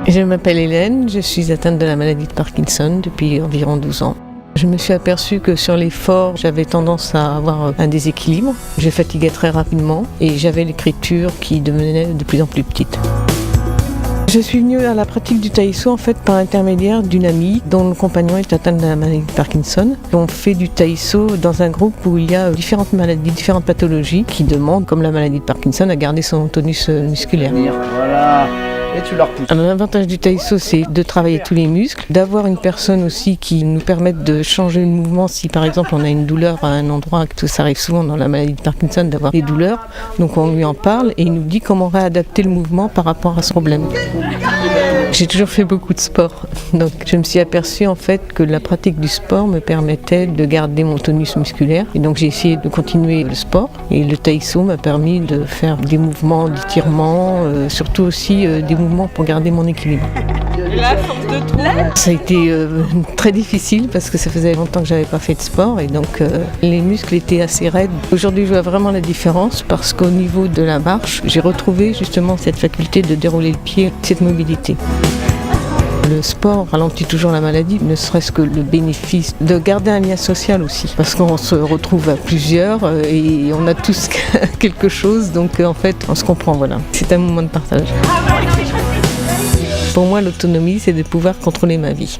Je m'appelle Hélène, je suis atteinte de la maladie de Parkinson depuis environ 12 ans. Je me suis aperçue que sur l'effort, j'avais tendance à avoir un déséquilibre. Je fatiguais très rapidement et j'avais l'écriture qui devenait de plus en plus petite. Je suis venue à la pratique du taïso en fait par l'intermédiaire d'une amie dont le compagnon est atteint de la maladie de Parkinson. On fait du taïso dans un groupe où il y a différentes maladies, différentes pathologies qui demandent, comme la maladie de Parkinson, à garder son tonus musculaire. Voilà. Et tu la repousses. Alors, l'avantage du taïso, c'est de travailler tous les muscles, d'avoir une personne aussi qui nous permette de changer le mouvement si par exemple on a une douleur à un endroit, que ça arrive souvent dans la maladie de Parkinson d'avoir des douleurs, donc on lui en parle et il nous dit comment réadapter le mouvement par rapport à ce problème. J'ai toujours fait beaucoup de sport, donc je me suis aperçue en fait que la pratique du sport me permettait de garder mon tonus musculaire et donc j'ai essayé de continuer le sport et le taïso m'a permis de faire des mouvements d'étirement, surtout aussi des mouvements pour garder mon équilibre. La force de tout. Ça a été très difficile parce que ça faisait longtemps que j'avais pas fait de sport et donc les muscles étaient assez raides. Aujourd'hui je vois vraiment la différence parce qu'au niveau de la marche, j'ai retrouvé justement cette faculté de dérouler le pied, cette mobilité. Le sport ralentit toujours la maladie, ne serait-ce que le bénéfice de garder un lien social aussi. Parce qu'on se retrouve à plusieurs et on a tous quelque chose, donc en fait on se comprend, voilà. C'est un moment de partage. Pour moi l'autonomie c'est de pouvoir contrôler ma vie.